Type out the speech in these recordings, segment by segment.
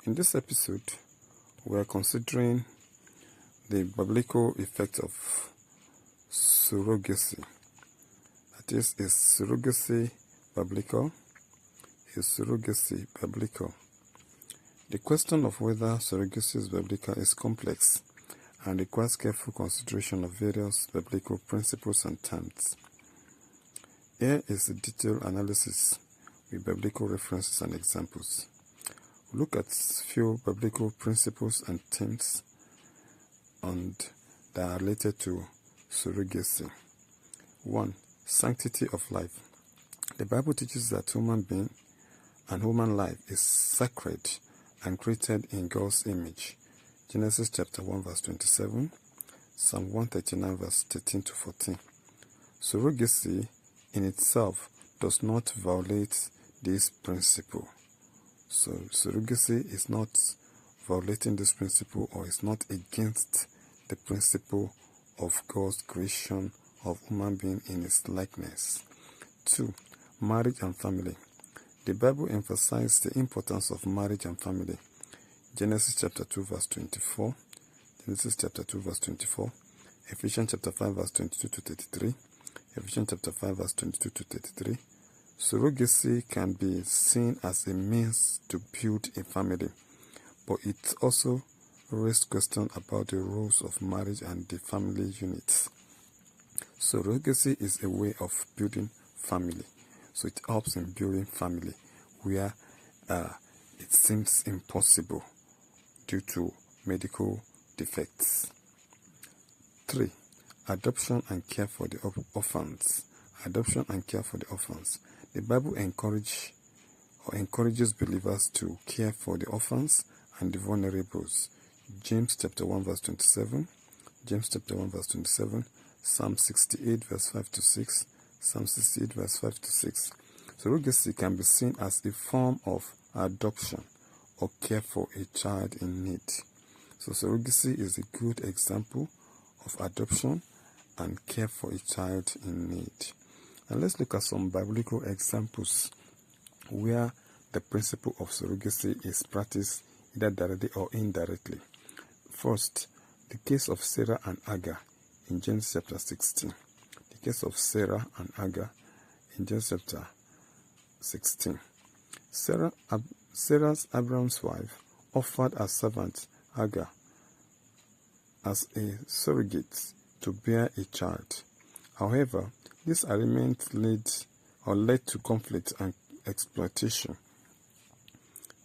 In this episode, we are considering the biblical effect of surrogacy. That is surrogacy biblical? Is surrogacy biblical? The question of whether surrogacy is biblical is complex and requires careful consideration of various biblical principles and terms. Here is a detailed analysis with biblical references and examples. We'll look at few biblical principles and terms that are related to surrogacy. 1. Sanctity of life. The Bible teaches that human being and human life is sacred and created in God's image. Genesis chapter 1 verse 27, Psalm 139 verse 13 to 14. Surrogacy in itself does not violate this principle. So surrogacy is not violating this principle or is not against the principle of God's creation of human being in his likeness. 2. Marriage and family. The Bible emphasizes the importance of marriage and family. Genesis chapter 2 verse 24, Genesis chapter 2 verse 24, Ephesians chapter 5 verse 22 to 33, Ephesians chapter 5 verse 22 to 33. Surrogacy can be seen as a means to build a family, but it also raises questions about the roles of marriage and the family units. Surrogacy is a way of building family, so it helps in building family where it seems impossible due to medical defects. 3. Adoption and care for the orphans. Adoption and care for the orphans. The Bible encourages believers to care for the orphans and the vulnerables. James chapter 1 verse 27, James chapter 1 verse 27, Psalm 68 verse 5 to 6, Psalm 68 verse 5 to 6. Surrogacy can be seen as a form of adoption or care for a child in need. So surrogacy is a good example of adoption and care for a child in need. And let's look at some biblical examples where the principle of surrogacy is practiced either directly or indirectly. First, the case of Sarah and Hagar in Genesis chapter 16. The case of Sarah and Hagar in Genesis chapter 16. Sarah's Abraham's wife offered her servant Hagar as a surrogate to bear a child. However, this arrangement led to conflict and exploitation.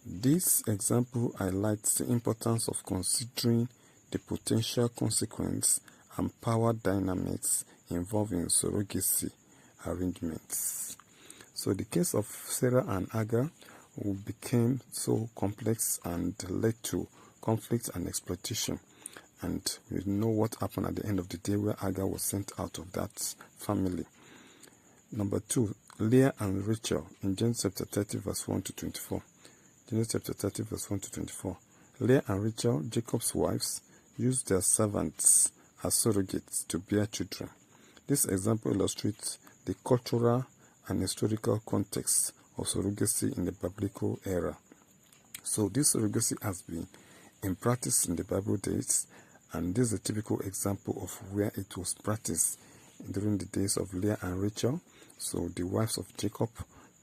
This example highlights the importance of considering the potential consequence and power dynamics involving surrogacy arrangements. So the case of Sarah and Hagar became so complex and led to conflict and exploitation. And we know what happened at the end of the day where Hagar was sent out of that family. Number 2, Leah and Rachel in Genesis chapter 30 verse 1 to 24. Genesis chapter 30 verse 1 to 24. Leah and Rachel, Jacob's wives, used their servants as surrogates to bear children. This example illustrates the cultural and historical context of surrogacy in the biblical era. So this surrogacy has been in practice in the Bible days, and this is a typical example of where it was practiced during the days of Leah and Rachel. So the wives of Jacob,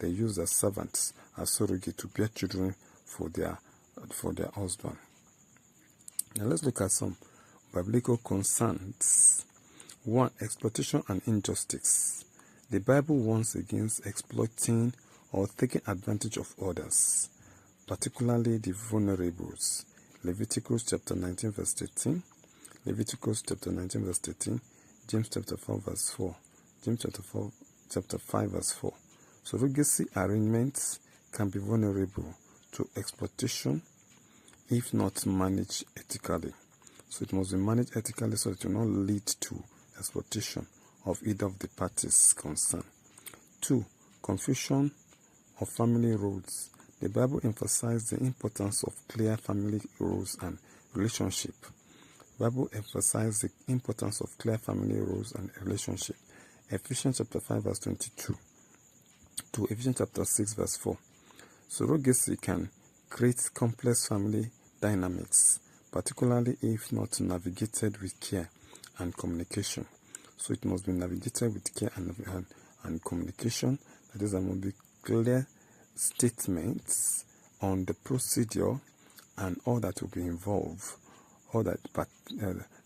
they used their servants as surrogate to bear children for their husband. Now let's look at some biblical concerns. 1. Exploitation and injustice. The Bible warns against exploiting or taking advantage of others, particularly the vulnerables. Leviticus chapter 19 verse 13, Leviticus chapter 19 verse 13, James chapter 4 verse 4, James chapter 5 verse 4. Surrogacy arrangements can be vulnerable to exploitation if not managed ethically. So it must be managed ethically so it will not lead to exploitation of either of the parties concerned. 2. Confusion of family roles. The Bible emphasizes the importance of clear family roles and relationship. The Bible emphasizes the importance of clear family roles and relationship. Ephesians chapter 5 verse 22 to Ephesians chapter 6 verse 4. Surrogacy can create complex family dynamics, particularly if not navigated with care and communication. So it must be navigated with care and communication. That is, there must be clear statements on the procedure and all that will be involved, all that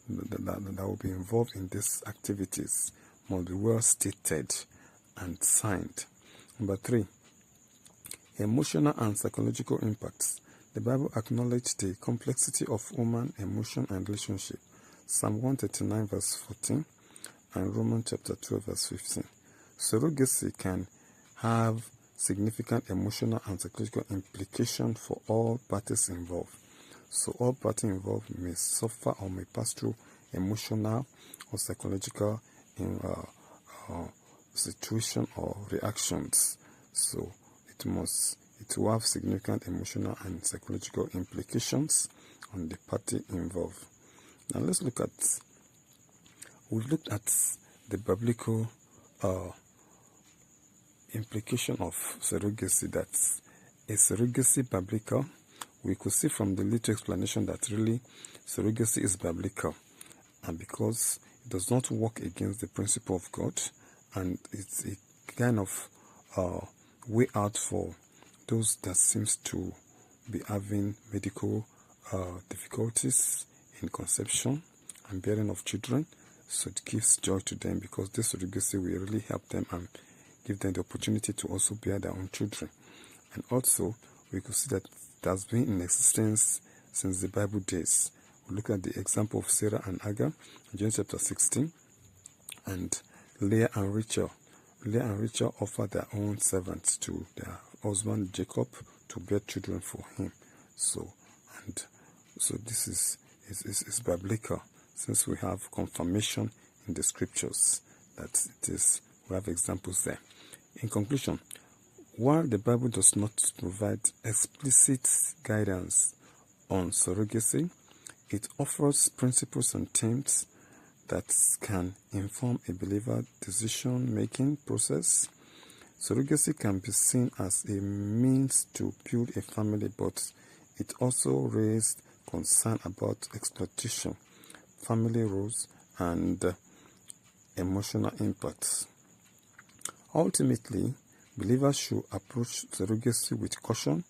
will be involved in these activities must be well stated and signed. Number 3, emotional and psychological impacts. The Bible acknowledges the complexity of human emotion and relationship. Psalm 139 verse 14 and Romans chapter 12 verse 15. Surrogacy can have significant emotional and psychological implications for all parties involved. So all parties involved may suffer or may pass through emotional or psychological situation or reactions. So it will have significant emotional and psychological implications on the party involved. Now we've looked at the biblical implication of surrogacy. That is surrogacy biblical. We could see from the little explanation that really surrogacy is biblical, and because it does not work against the principle of God, and it's a kind of way out for those that seems to be having medical difficulties in conception and bearing of children. So it gives joy to them, because this surrogacy will really help them and give them the opportunity to also bear their own children. And also, we could see that it has been in existence since the Bible days. We look at the example of Sarah and Hagar in Genesis chapter 16, and Leah and Rachel. Leah and Rachel offered their own servants to their husband Jacob to bear children for him. So this is biblical, since we have confirmation in the scriptures that it is. We have examples there. In conclusion, while the Bible does not provide explicit guidance on surrogacy, it offers principles and themes that can inform a believer's decision-making process. Surrogacy can be seen as a means to build a family, but it also raised concern about exploitation, family roles, and emotional impacts. Ultimately, believers should approach surrogacy with caution,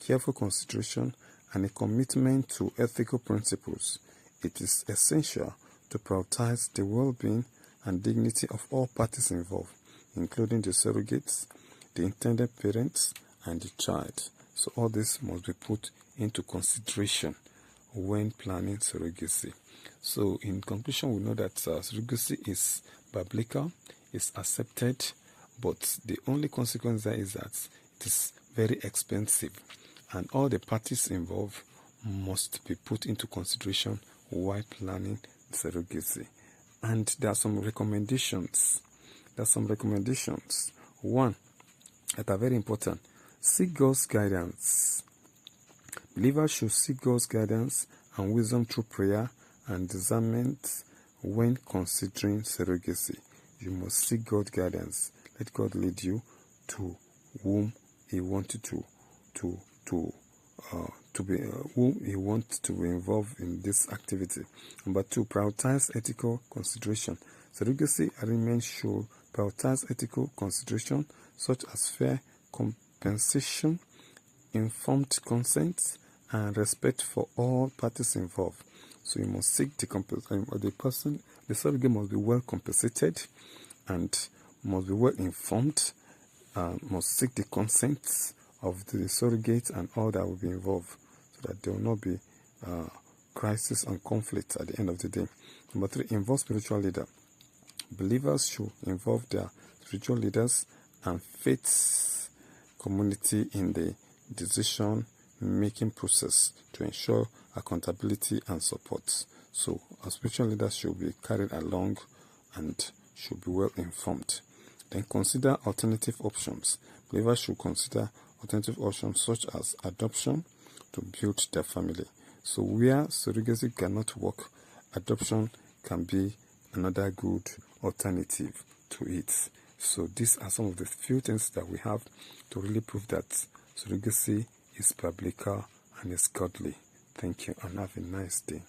careful consideration, and a commitment to ethical principles. It is essential to prioritize the well-being and dignity of all parties involved, including the surrogates, the intended parents, and the child. So all this must be put into consideration when planning surrogacy. So in conclusion, we know that surrogacy is biblical, is accepted, but the only consequence there is that it is very expensive, and all the parties involved must be put into consideration while planning surrogacy. And there are some recommendations. One, that are very important. Seek God's guidance. Believers should seek God's guidance and wisdom through prayer and discernment when considering surrogacy. You must seek God's guidance. Let God lead you to whom He wanted whom He wants to be involved in this activity. Number 2, prioritize ethical consideration. Surrogacy arrangements should prioritize ethical consideration such as fair compensation, informed consent, and respect for all parties involved. So you must seek the surrogate must be well compensated and must be well informed, must seek the consent of the surrogate and all that will be involved, so that there will not be crisis and conflict at the end of the day. Number 3, involve spiritual leader. Believers should involve their spiritual leaders and faith community in the decision-making process to ensure accountability and support. So our spiritual leaders should be carried along and should be well informed. Then consider alternative options. Believers should consider alternative options such as adoption to build their family. So where surrogacy cannot work, adoption can be another good alternative to it. So these are some of the few things that we have to really prove that surrogacy is biblical and is godly. Thank you and have a nice day.